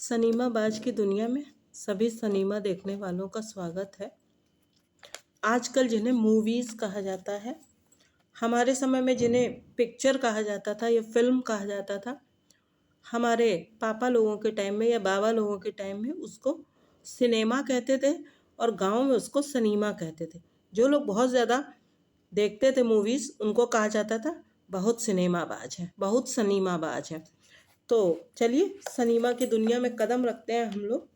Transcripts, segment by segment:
सनीमाबाज की दुनिया में सभी सनीमा देखने वालों का स्वागत है। आजकल जिन्हें मूवीज़ कहा जाता है, हमारे समय में जिन्हें पिक्चर कहा जाता था या फिल्म कहा जाता था, हमारे पापा लोगों के टाइम में या बाबा लोगों के टाइम में उसको सिनेमा कहते थे और गांव में उसको सनीमा कहते थे। जो लोग बहुत ज़्यादा देखते थे मूवीज़, उनको कहा जाता था बहुत सिनेमाबाज हैं, बहुत सनीमाबाज हैं। तो चलिए सनीमा की दुनिया में कदम रखते हैं हम लोग।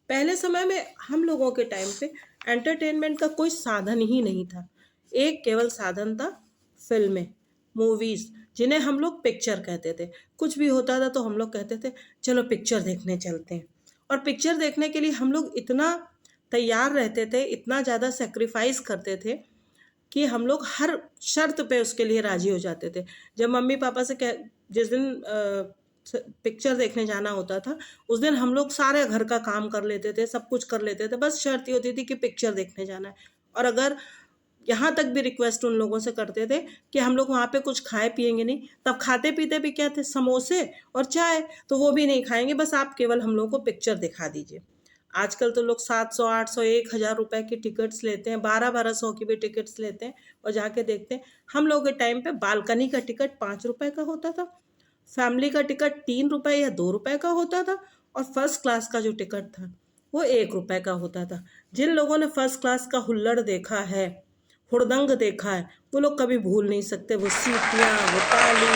पहले समय में हम लोगों के टाइम पे एंटरटेनमेंट का कोई साधन ही नहीं था। एक केवल साधन था फिल्में, मूवीज़, जिन्हें हम लोग पिक्चर कहते थे। कुछ भी होता था तो हम लोग कहते थे चलो पिक्चर देखने चलते हैं। और पिक्चर देखने के लिए हम लोग इतना तैयार रहते थे, इतना ज़्यादा सेक्रीफाइस करते थे कि हम लोग हर शर्त पे उसके लिए राज़ी हो जाते थे। जब मम्मी पापा से जिस दिन पिक्चर देखने जाना होता था, उस दिन हम लोग सारे घर का काम कर लेते थे, सब कुछ कर लेते थे, बस शर्त ये होती थी कि पिक्चर देखने जाना है। और अगर यहाँ तक भी रिक्वेस्ट उन लोगों से करते थे कि हम लोग वहाँ पे कुछ खाए पिएंगे नहीं, तब खाते पीते भी क्या थे, समोसे और चाय, तो वो भी नहीं खाएंगे, बस आप केवल हम लोगों को पिक्चर दिखा दीजिए। आजकल तो लोग 700 800 1000 रुपए की टिकट्स लेते हैं, 1200 की भी टिकट्स लेते हैं और जाके देखते हैं। हम लोग के टाइम पे बालकनी का टिकट 5 रुपए का होता था, फैमिली का टिकट 3 रुपए या 2 रुपए का होता था, और फर्स्ट क्लास का जो टिकट था वो 1 रुपए का होता था। जिन लोगों ने फर्स्ट क्लास का हुल्लड़ देखा है, हुड़दंग देखा है, वो लोग कभी भूल नहीं सकते। वो सीटियाँ, वो ताली,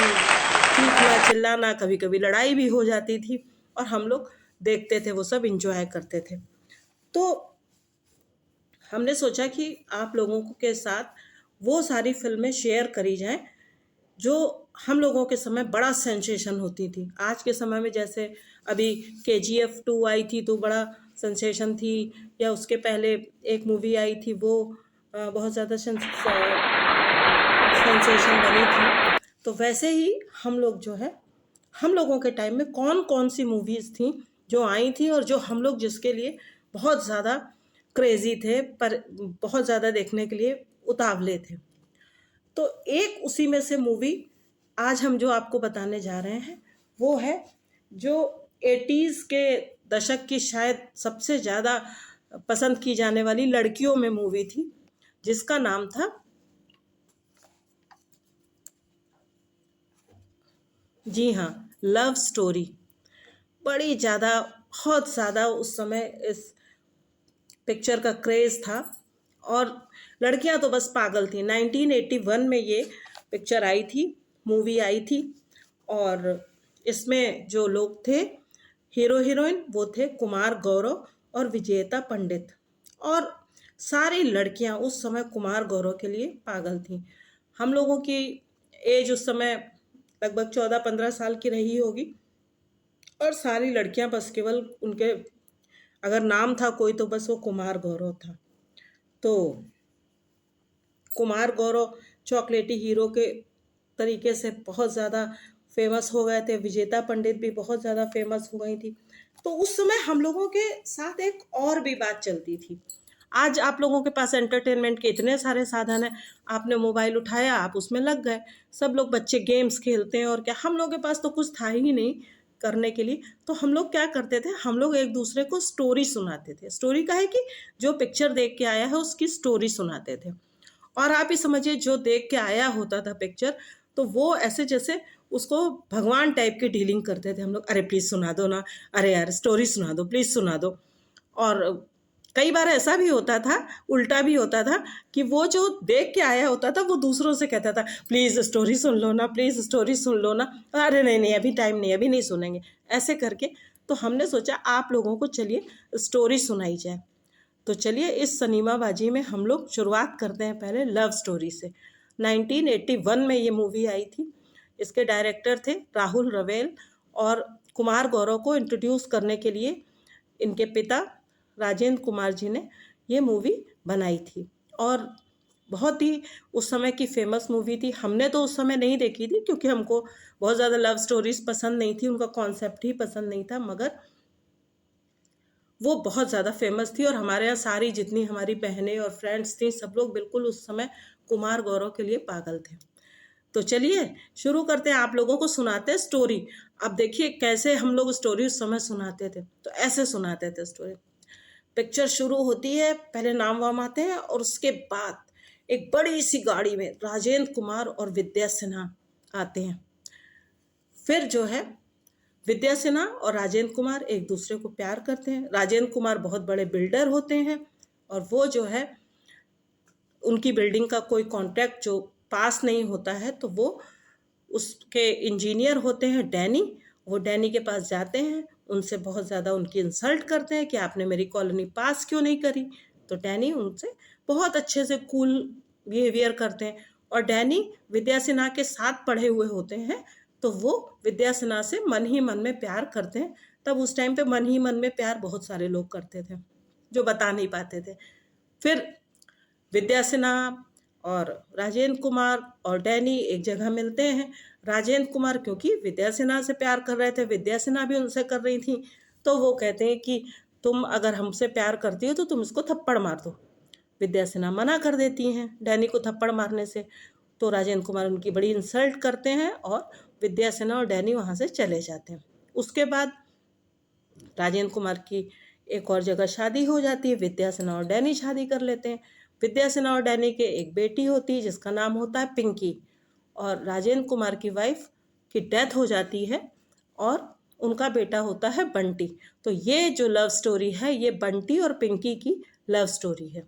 चीखना चिल्लाना, कभी कभी लड़ाई भी हो जाती थी, और हम लोग देखते थे, वो सब इंजॉय करते थे। तो हमने सोचा कि आप लोगों के साथ वो सारी फिल्में शेयर करी जाएं जो हम लोगों के समय बड़ा सेंसेशन होती थी। आज के समय में जैसे अभी KGF 2 आई थी तो बड़ा सेंसेशन थी, या उसके पहले एक मूवी आई थी वो बहुत ज़्यादा सेंसेशन बनी थी। तो वैसे ही हम लोग जो है, हम लोगों के टाइम में कौन कौन सी मूवीज़ थी जो आई थी और जो हम लोग जिसके लिए बहुत ज़्यादा क्रेज़ी थे, पर बहुत ज़्यादा देखने के लिए उतावले थे। तो एक उसी में से मूवी आज हम जो आपको बताने जा रहे हैं वो है जो 80s के दशक की शायद सबसे ज़्यादा पसंद की जाने वाली लड़कियों में मूवी थी, जिसका नाम था, जी हाँ, लव स्टोरी। बड़ी ज़्यादा, बहुत ज़्यादा उस समय इस पिक्चर का क्रेज़ था और लड़कियां तो बस पागल थी। 1981 में ये पिक्चर आई थी, मूवी आई थी, और इसमें जो लोग थे हीरो हीरोइन, वो थे कुमार गौरव और विजेता पंडित। और सारी लड़कियां उस समय कुमार गौरव के लिए पागल थीं। हम लोगों की एज उस समय लगभग 14-15 साल की रही होगी, और सारी लड़कियां बस केवल उनके अगर नाम था कोई तो बस वो कुमार गौरव था। तो कुमार गौरव चॉकलेटी हीरो के तरीके से बहुत ज़्यादा फेमस हो गए थे, विजेता पंडित भी बहुत ज़्यादा फेमस हो गई थी। तो उस समय हम लोगों के साथ एक और भी बात चलती थी। आज आप लोगों के पास एंटरटेनमेंट के इतने सारे साधन हैं, आपने मोबाइल उठाया, आप उसमें लग गए। सब लोग बच्चे गेम्स खेलते हैं और क्या, हम लोगों के पास तो कुछ था ही नहीं करने के लिए। तो हम लोग क्या करते थे, हम लोग एक दूसरे को स्टोरी सुनाते थे। स्टोरी का है कि जो पिक्चर देख के आया है उसकी स्टोरी सुनाते थे। और आप ही समझिए जो देख के आया होता था पिक्चर, तो वो ऐसे जैसे उसको भगवान टाइप की डीलिंग करते थे हम लोग। अरे प्लीज़ सुना दो ना, अरे यार स्टोरी सुना दो, प्लीज़ सुना दो। और कई बार ऐसा भी होता था, उल्टा भी होता था, कि वो जो देख के आया होता था वो दूसरों से कहता था प्लीज़ स्टोरी सुन लो ना, प्लीज़ स्टोरी सुन लो ना। अरे नहीं नहीं, अभी टाइम नहीं, अभी नहीं सुनेंगे, ऐसे करके। तो हमने सोचा आप लोगों को चलिए स्टोरी सुनाई जाए। तो चलिए इस सनीमाबाजी में हम लोग शुरुआत करते हैं पहले लव स्टोरी से। 1981 में ये मूवी आई थी। इसके डायरेक्टर थे राहुल रवेल, और कुमार गौरव को इंट्रोड्यूस करने के लिए इनके पिता राजेंद्र कुमार जी ने ये मूवी बनाई थी। और बहुत ही उस समय की फेमस मूवी थी। हमने तो उस समय नहीं देखी थी क्योंकि हमको बहुत ज़्यादा लव स्टोरीज पसंद नहीं थी, उनका कॉन्सेप्ट ही पसंद नहीं था, मगर वो बहुत ज़्यादा फेमस थी। और हमारे यहाँ सारी जितनी हमारी बहनें और फ्रेंड्स थी, सब लोग बिल्कुल उस समय कुमार गौरव के लिए पागल थे। तो चलिए शुरू करते हैं, आप लोगों को सुनाते हैं स्टोरी। अब देखिए कैसे हम लोग स्टोरी उस समय सुनाते थे, तो ऐसे सुनाते थे स्टोरी। पिक्चर शुरू होती है, पहले नाम वाम आते हैं और उसके बाद एक बड़ी सी गाड़ी में राजेंद्र कुमार और विद्या सिन्हा आते हैं। फिर जो है विद्या सिन्हा और राजेंद्र कुमार एक दूसरे को प्यार करते हैं। राजेंद्र कुमार बहुत बड़े बिल्डर होते हैं और वो जो है उनकी बिल्डिंग का कोई कॉन्ट्रैक्ट जो पास नहीं होता है, तो वो उसके इंजीनियर होते हैं डैनी। वो डैनी के पास जाते हैं, उनसे बहुत ज़्यादा उनकी इंसल्ट करते हैं कि आपने मेरी कॉलोनी पास क्यों नहीं करी। तो डैनी उनसे बहुत अच्छे से कूल बिहेवियर करते हैं और डैनी विद्या सिन्हा के साथ पढ़े हुए होते हैं, तो वो विद्या सिन्हा से मन ही मन में प्यार करते हैं। तब उस टाइम पे मन ही मन में प्यार बहुत सारे लोग करते थे जो बता नहीं पाते थे। फिर विद्या सिन्हा और राजेंद्र कुमार और डैनी एक जगह मिलते हैं। राजेंद्र कुमार क्योंकि विद्या सिन्हा से प्यार कर रहे थे, विद्या सिन्हा भी उनसे कर रही थी, तो वो कहते हैं कि तुम अगर हमसे प्यार करती हो तो तुम इसको थप्पड़ मार दो। विद्या सिन्हा मना कर देती हैं डैनी को थप्पड़ मारने से। तो राजेंद्र कुमार उनकी बड़ी इंसल्ट करते हैं और विद्या सिन्हा और डैनी वहाँ से चले जाते हैं। उसके बाद राजेंद्र कुमार की एक और जगह शादी हो जाती है, विद्या सिन्हा और डैनी शादी कर लेते हैं। विद्या सिन्हा और डैनी के एक बेटी होती है जिसका नाम होता है पिंकी, और राजेंद्र कुमार की वाइफ की डेथ हो जाती है और उनका बेटा होता है बंटी। तो ये जो लव स्टोरी है ये बंटी और पिंकी की लव स्टोरी है।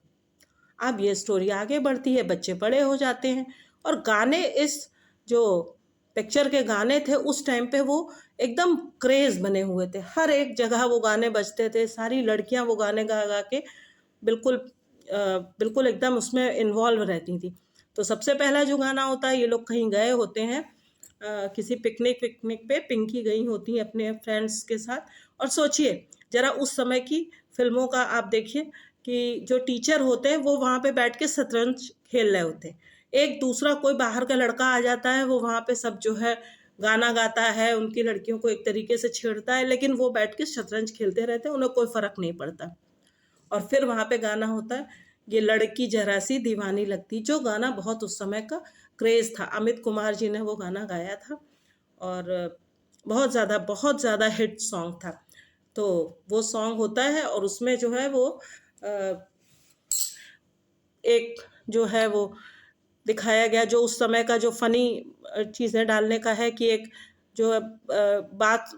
अब ये स्टोरी आगे बढ़ती है, बच्चे बड़े हो जाते हैं और गाने, इस जो पिक्चर के गाने थे उस टाइम पे वो एकदम क्रेज़ बने हुए थे। हर एक जगह वो गाने बजते थे, सारी लड़कियां वो गाने गा गा के बिल्कुल बिल्कुल एकदम उसमें इन्वॉल्व रहती थी। तो सबसे पहला जो गाना होता है, ये लोग कहीं गए होते हैं किसी पिकनिक पे पिंकी गई होती है अपने फ्रेंड्स के साथ। और सोचिए ज़रा उस समय की फिल्मों का आप देखिए कि जो टीचर होते हैं वो वहाँ पे बैठ के शतरंज खेल रहे होते हैं। एक दूसरा कोई बाहर का लड़का आ जाता है, वो वहाँ पे सब जो है गाना गाता है, उनकी लड़कियों को एक तरीके से छेड़ता है, लेकिन वो बैठ के शतरंज खेलते रहते हैं, उन्हें कोई फ़र्क नहीं पड़ता। और फिर वहाँ पे गाना होता है, ये लड़की जरा सी दीवानी लगती, जो गाना बहुत उस समय का क्रेज़ था। अमित कुमार जी ने वो गाना गाया था और बहुत ज़्यादा हिट सॉन्ग था। तो वो सॉन्ग होता है और उसमें जो है वो एक जो है वो दिखाया गया, जो उस समय का जो फ़नी चीज़ें डालने का है कि एक जो बात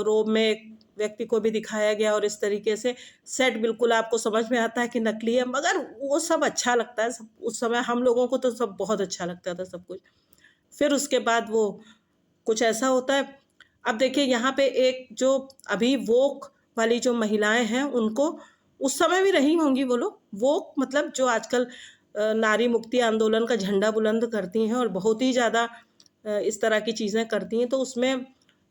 रोब में एक व्यक्ति को भी दिखाया गया और इस तरीके से सेट बिल्कुल आपको समझ में आता है कि नकली है, मगर वो सब अच्छा लगता है। सब उस समय हम लोगों को तो सब बहुत अच्छा लगता था सब कुछ। फिर उसके बाद वो कुछ ऐसा होता है। अब देखिए यहाँ पे एक जो अभी वोक वाली जो महिलाएं हैं उनको उस समय भी रही होंगी वो लोग, वोक मतलब जो आजकल नारी मुक्ति आंदोलन का झंडा बुलंद करती हैं और बहुत ही ज़्यादा इस तरह की चीज़ें करती हैं। तो उसमें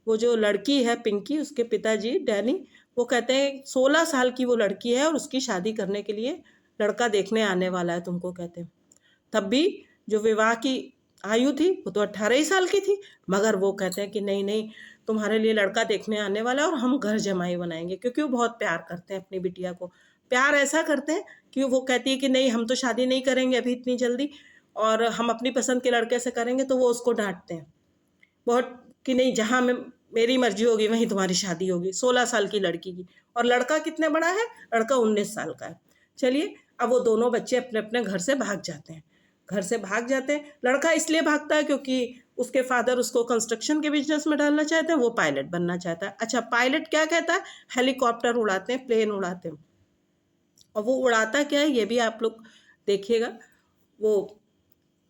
वो जो लड़की है पिंकी, उसके पिताजी डैनी, वो कहते हैं 16 साल की वो लड़की है और उसकी शादी करने के लिए लड़का देखने आने वाला है तुमको, कहते हैं। तब भी जो विवाह की आयु थी वो तो 18 ही साल की थी, मगर वो कहते हैं कि नहीं नहीं, तुम्हारे लिए लड़का देखने आने वाला है और हम घर जमाई बनाएंगे, क्योंकि वो बहुत प्यार करते हैं अपनी बिटिया को। प्यार ऐसा करते हैं कि वो कहती है कि नहीं हम तो शादी नहीं करेंगे अभी इतनी जल्दी, और हम अपनी पसंद के लड़के से करेंगे। तो वो उसको डांटते हैं बहुत कि नहीं, जहाँ मैं मेरी मर्जी होगी वहीं तुम्हारी शादी होगी। 16 साल की लड़की की, और लड़का कितने बड़ा है, लड़का 19 साल का है। चलिए अब वो दोनों बच्चे अपने अपने घर से भाग जाते हैं। घर से भाग जाते हैं, लड़का इसलिए भागता है क्योंकि उसके फादर उसको कंस्ट्रक्शन के बिजनेस में डालना चाहते हैं, वो पायलट बनना चाहता है। अच्छा, पायलट क्या कहता है, हेलीकॉप्टर उड़ाते हैं, प्लेन उड़ाते हैं। और वो उड़ाता क्या है ये भी आप लोग देखिएगा, वो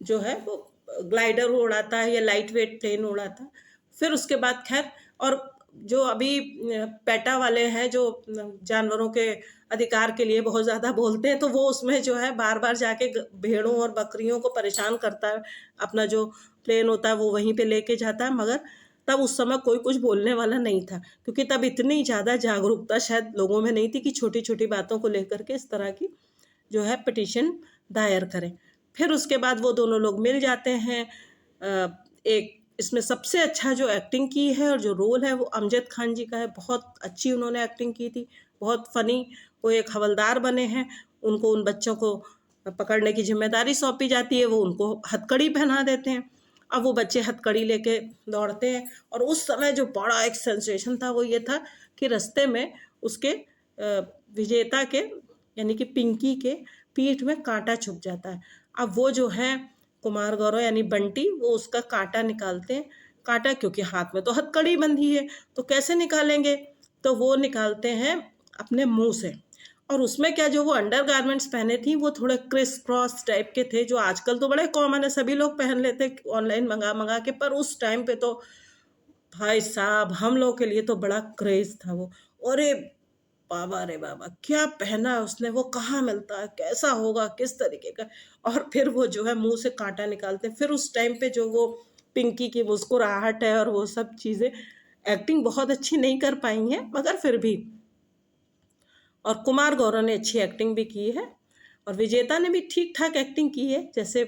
जो है वो ग्लाइडर उड़ाता है या लाइट वेट प्लेन उड़ाता है। फिर उसके बाद खैर, और जो अभी पेटा वाले हैं जो जानवरों के अधिकार के लिए बहुत ज़्यादा बोलते हैं, तो वो उसमें जो है बार बार जाके भेड़ों और बकरियों को परेशान करता है। अपना जो प्लेन होता है वो वहीं पे लेके जाता है, मगर तब उस समय कोई कुछ बोलने वाला नहीं था, क्योंकि तब इतनी ज़्यादा जागरूकता शायद लोगों में नहीं थी कि छोटी छोटी बातों को लेकर के इस तरह की जो है पिटीशन दायर करें। फिर उसके बाद वो दोनों लोग मिल जाते हैं। एक इसमें सबसे अच्छा जो एक्टिंग की है और जो रोल है वो अमजद खान जी का है। बहुत अच्छी उन्होंने एक्टिंग की थी, बहुत फ़नी। वो एक हवलदार बने हैं, उनको उन बच्चों को पकड़ने की जिम्मेदारी सौंपी जाती है, वो उनको हथकड़ी पहना देते हैं। अब वो बच्चे हथकड़ी लेके दौड़ते हैं, और उस समय जो बड़ा एक सेंसेशन था वो ये था कि रास्ते में उसके विजेता के यानी कि पिंकी के पीठ में कांटा छुप जाता है। अब वो जो है कुमार गौरव यानी बंटी, वो उसका कांटा निकालते हैं। कांटा क्योंकि हाथ में तो हथकड़ी बंधी है, तो कैसे निकालेंगे, तो वो निकालते हैं अपने मुंह से। और उसमें क्या, जो वो अंडर गारमेंट्स पहने थी वो थोड़े क्रिस क्रॉस टाइप के थे, जो आजकल तो बड़े कॉमन है, सभी लोग पहन लेते ऑनलाइन मंगा मंगा के, पर उस टाइम पे तो भाई साहब हम लोग के लिए तो बड़ा क्रेज था वो। अरे बाबा रे बाबा, क्या पहना है उसने, वो कहाँ मिलता है, कैसा होगा, किस तरीके का। और फिर वो जो है मुंह से कांटा निकालते हैं। फिर उस टाइम पे जो वो पिंकी की मुस्कुराहट है और वो सब चीज़ें, एक्टिंग बहुत अच्छी नहीं कर पाई हैं मगर फिर भी, और कुमार गौरव ने अच्छी एक्टिंग भी की है, और विजेता ने भी ठीक ठाक एक्टिंग की है जैसे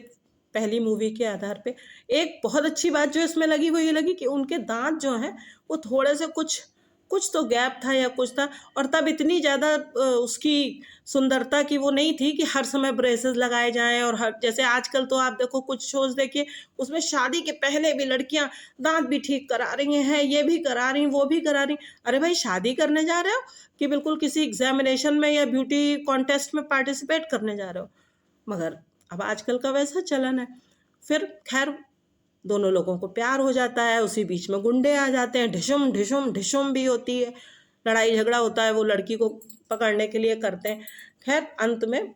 पहली मूवी के आधार पे। एक बहुत अच्छी बात जो इसमें लगी वो ये लगी कि उनके दांत जो हैं वो थोड़े से कुछ कुछ तो गैप था या कुछ था, और तब इतनी ज़्यादा उसकी सुंदरता की वो नहीं थी कि हर समय ब्रेसेस लगाए जाएं, और हर जैसे आजकल तो आप देखो कुछ शोज देखिए उसमें शादी के पहले भी लड़कियां दांत भी ठीक करा रही हैं, ये भी करा रही, वो भी करा रही। अरे भाई, शादी करने जा रहे हो कि बिल्कुल किसी एग्जामिनेशन में या ब्यूटी कॉन्टेस्ट में पार्टिसिपेट करने जा रहे हो? मगर अब आजकल का वैसा चलन है। फिर खैर दोनों लोगों को प्यार हो जाता है, उसी बीच में गुंडे आ जाते हैं, ढिशुम ढिशुम ढिशुम भी होती है, लड़ाई झगड़ा होता है, वो लड़की को पकड़ने के लिए करते हैं। खैर अंत में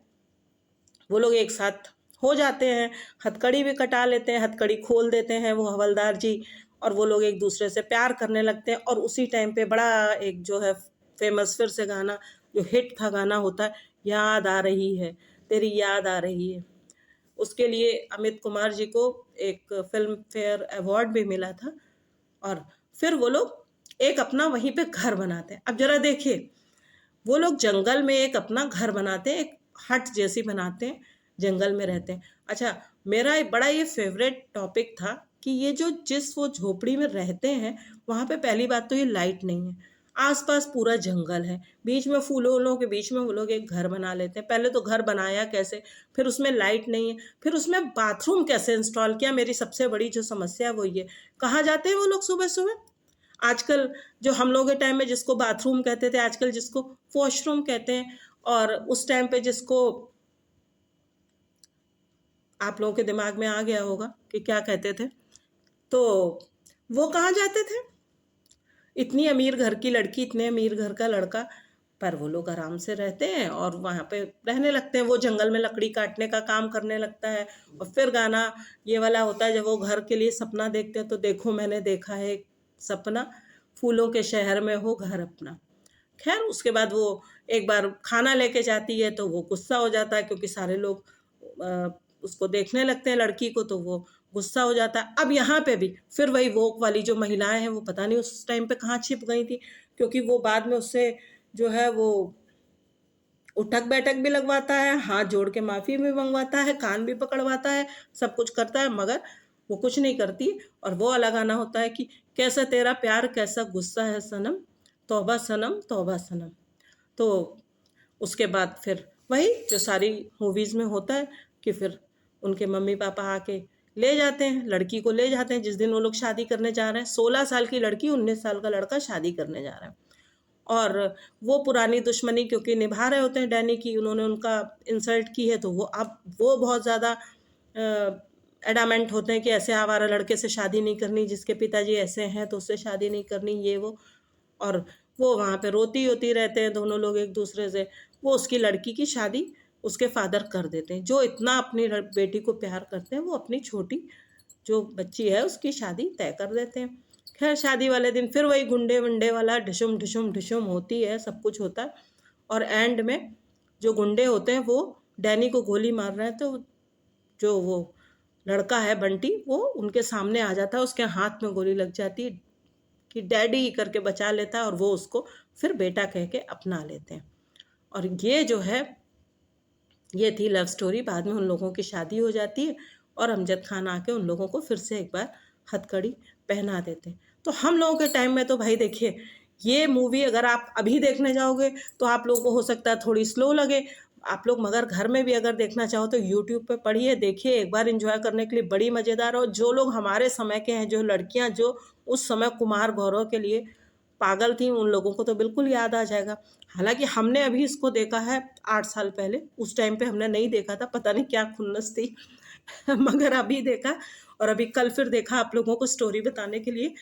वो लोग एक साथ हो जाते हैं, हथकड़ी भी कटा लेते हैं, हथकड़ी खोल देते हैं वो हवलदार जी, और वो लोग एक दूसरे से प्यार करने लगते हैं। और उसी टाइम पे बड़ा एक जो है फेमस फिर से गाना, जो हिट था गाना होता है, याद आ रही है, तेरी याद आ रही है। उसके लिए अमित कुमार जी को एक फिल्म फेयर अवार्ड भी मिला था। और फिर वो लोग एक अपना वहीं पे घर बनाते हैं। अब जरा देखिए, वो लोग जंगल में एक अपना घर बनाते हैं, एक हट जैसी बनाते हैं, जंगल में रहते हैं। अच्छा, मेरा एक बड़ा ये फेवरेट टॉपिक था कि ये जो जिस वो झोपड़ी में रहते हैं वहाँ पे पहली बात तो ये लाइट नहीं है, आसपास पूरा जंगल है, बीच में फूलों वूलों के बीच में वो लोग एक घर बना लेते हैं। पहले तो घर बनाया कैसे, फिर उसमें लाइट नहीं है, फिर उसमें बाथरूम कैसे इंस्टॉल किया। मेरी सबसे बड़ी जो समस्या वो ये, कहाँ जाते हैं वो लोग सुबह सुबह। आजकल जो हम लोग के टाइम में जिसको बाथरूम कहते थे, आजकल जिसको वॉशरूम कहते हैं, और उस टाइम पे जिसको आप लोगों के दिमाग में आ गया होगा कि क्या कहते थे, तो वो कहाँ जाते थे। इतनी अमीर घर की लड़की, इतने अमीर घर का लड़का, पर वो लोग आराम से रहते हैं और वहाँ पे रहने लगते हैं। वो जंगल में लकड़ी काटने का काम करने लगता है। और फिर गाना ये वाला होता है, जब वो घर के लिए सपना देखते हैं तो देखो मैंने देखा है एक सपना, फूलों के शहर में हो घर अपना। खैर उसके बाद वो एक बार खाना लेके जाती है तो वो गुस्सा हो जाता है, क्योंकि सारे लोग उसको देखने लगते हैं लड़की को, तो वो गुस्सा हो जाता है। अब यहाँ पे भी फिर वही वोक वाली जो महिलाएं हैं वो पता नहीं उस टाइम पे कहाँ छिप गई थी, क्योंकि वो बाद में उससे जो है वो उठक बैठक भी लगवाता है, हाथ जोड़ के माफ़ी भी मंगवाता है, कान भी पकड़वाता है, सब कुछ करता है, मगर वो कुछ नहीं करती। और वो अलग गाना होता है कि कैसा तेरा प्यार कैसा गुस्सा है सनम, तौबा सनम तौबा सनम। तो उसके बाद फिर वही जो सारी मूवीज़ में होता है कि फिर उनके मम्मी पापा आके ले जाते हैं, लड़की को ले जाते हैं जिस दिन वो लोग शादी करने जा रहे हैं। 16 साल की लड़की, 19 साल का लड़का शादी करने जा रहा है। और वो पुरानी दुश्मनी क्योंकि निभा रहे होते हैं डैनी की, उन्होंने उनका इंसल्ट की है, तो वो अब वो बहुत ज़्यादा एडामेंट होते हैं कि ऐसे आवारा लड़के से शादी नहीं करनी, जिसके पिताजी ऐसे हैं तो उससे शादी नहीं करनी, ये वो। और वो वहाँ पे रोती होती रहते हैं दोनों लोग एक दूसरे से। वो उसकी लड़की की शादी उसके फादर कर देते हैं, जो इतना अपनी बेटी को प्यार करते हैं, वो अपनी छोटी जो बच्ची है उसकी शादी तय कर देते हैं। खैर शादी वाले दिन फिर वही गुंडे वंडे वाला ढिशुम ढिशुम ढिशुम होती है, सब कुछ होता है। और एंड में जो गुंडे होते हैं वो डैनी को गोली मार रहे हैं, तो जो वो लड़का है बंटी, वो उनके सामने आ जाता है, उसके हाथ में गोली लग जाती है कि डैडी करके बचा लेता है, और वो उसको फिर बेटा कह के अपना लेते हैं। और ये जो है ये थी लव स्टोरी। बाद में उन लोगों की शादी हो जाती है और अमजद खान आके उन लोगों को फिर से एक बार हथकड़ी पहना देते हैं। तो हम लोगों के टाइम में तो भाई देखिए, ये मूवी अगर आप अभी देखने जाओगे तो आप लोगों को हो सकता है थोड़ी स्लो लगे। आप लोग मगर घर में भी अगर देखना चाहो तो यूट्यूब पे पढ़िए, देखिए, एक बार एंजॉय करने के लिए बड़ी मज़ेदार। और जो लोग हमारे समय के हैं, जो लड़कियां जो उस समय कुमार गौरव के लिए पागल थी, उन लोगों को तो बिल्कुल याद आ जाएगा। हालांकि हमने अभी इसको देखा है 8 साल पहले, उस टाइम पे हमने नहीं देखा था, पता नहीं क्या खुन्नस थी मगर अभी देखा, और अभी कल फिर देखा आप लोगों को स्टोरी बताने के लिए,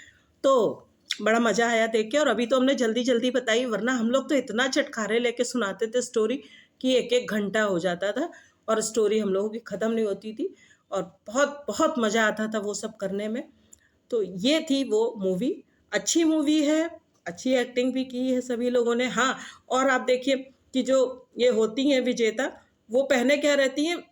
तो बड़ा मज़ा आया देख के। और अभी तो हमने जल्दी जल्दी बताई, वरना हम लोग तो इतना चटखारे लेके सुनाते थे स्टोरी कि एक एक घंटा हो जाता था और स्टोरी हम लोगों की ख़त्म नहीं होती थी, और बहुत बहुत मज़ा आता था वो सब करने में। तो ये थी वो मूवी, अच्छी मूवी है, अच्छी एक्टिंग भी की है सभी लोगों ने। हाँ, और आप देखिए कि जो ये होती हैं विजेता, वो पहने क्या रहती हैं,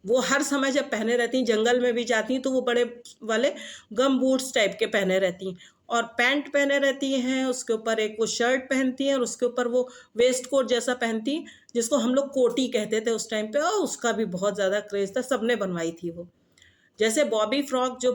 वो हर समय जब पहने रहती हैं, जंगल में भी जाती हैं तो वो बड़े वाले गम बूट्स टाइप के पहने रहती हैं, और पैंट पहने रहती हैं, उसके ऊपर एक वो शर्ट पहनती हैं, और उसके ऊपर वो वेस्ट कोट जैसा पहनती हैं, जिसको हम लोग कोटी कहते थे उस टाइम पे, और उसका भी बहुत ज़्यादा क्रेज़ था, सबने बनवाई थी वो। जैसे बॉबी फ्रॉक, जो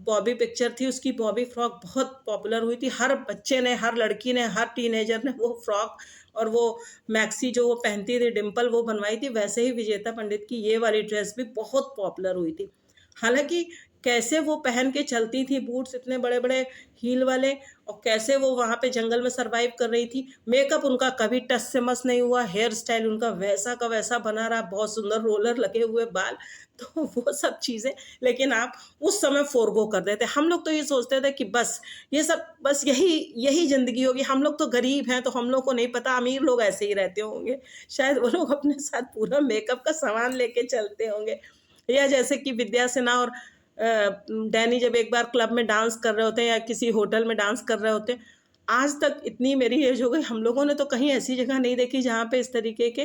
बॉबी पिक्चर थी, उसकी बॉबी फ्रॉक बहुत पॉपुलर हुई थी, हर बच्चे ने, हर लड़की ने, हर टीनेजर ने वो फ्रॉक और वो मैक्सी जो वो पहनती थी डिम्पल, वो बनवाई थी। वैसे ही विजेता पंडित की ये वाली ड्रेस भी बहुत पॉपुलर हुई थी। हालांकि कैसे वो पहन के चलती थी, बूट्स इतने बड़े बड़े हील वाले, और कैसे वो वहाँ पे जंगल में सरवाइव कर रही थी। मेकअप उनका कभी टस से मस नहीं हुआ, हेयर स्टाइल उनका वैसा का वैसा बना रहा, बहुत सुंदर रोलर लगे हुए बाल, तो वो सब चीज़ें। लेकिन आप उस समय फोरगो कर देते, हम लोग तो ये सोचते थे कि बस ये सब, बस यही यही ज़िंदगी होगी, हम लोग तो गरीब हैं, तो हम लोग को नहीं पता, अमीर लोग ऐसे ही रहते होंगे, शायद वो लोग अपने साथ पूरा मेकअप का सामान लेके चलते होंगे। या जैसे कि विद्या सिन्हा और डैनी जब एक बार क्लब में डांस कर रहे होते हैं या किसी होटल में डांस कर रहे होते हैं, आज तक इतनी मेरी एज हो गई, हम लोगों ने तो कहीं ऐसी जगह नहीं देखी जहाँ पे इस तरीके के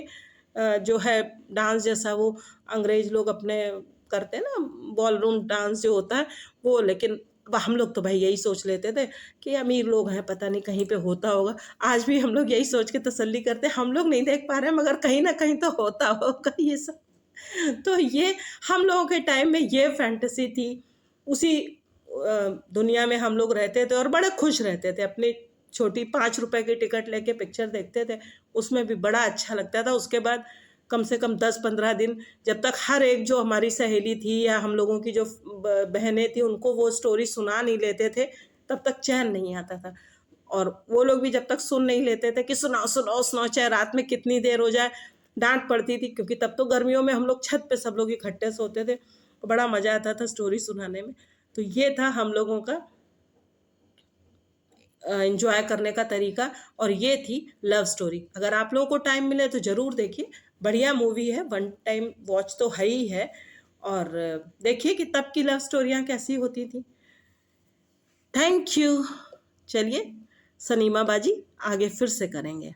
जो है डांस जैसा वो अंग्रेज लोग अपने करते हैं ना, बॉलरूम डांस जो होता है वो। लेकिन हम लोग तो भाई यही सोच लेते थे कि अमीर लोग हैं, पता नहीं कहीं पे होता होगा। आज भी हम लोग यही सोच के तसल्ली करते हैं, हम लोग नहीं देख पा रहे हैं, मगर कहीं ना कहीं तो होता होगा ये सब। तो ये हम लोगों के टाइम में ये फैंटेसी थी, उसी दुनिया में हम लोग रहते थे और बड़े खुश रहते थे। अपनी छोटी 5 रुपए की टिकट लेके पिक्चर देखते थे, उसमें भी बड़ा अच्छा लगता था। उसके बाद कम से कम 10-15 दिन, जब तक हर एक जो हमारी सहेली थी या हम लोगों की जो बहनें थी, उनको वो स्टोरी सुना नहीं लेते थे, तब तक चैन नहीं आता था। और वो लोग भी जब तक सुन नहीं लेते थे कि सुनाओ सुनाओ सुनाओ, चाहे रात में कितनी देर हो जाए, डांट पड़ती थी, क्योंकि तब तो गर्मियों में हम लोग छत पे सब लोग इकट्ठे सोते थे, तो बड़ा मज़ा आता था स्टोरी सुनाने में। तो ये था हम लोगों का एंजॉय करने का तरीका, और ये थी लव स्टोरी। अगर आप लोगों को टाइम मिले तो ज़रूर देखिए, बढ़िया मूवी है, वन टाइम वॉच तो है ही है। और देखिए कि तब की लव स्टोरियाँ कैसी होती थी। Thank you. चलिए, सनीमा बाजी आगे फिर से करेंगे।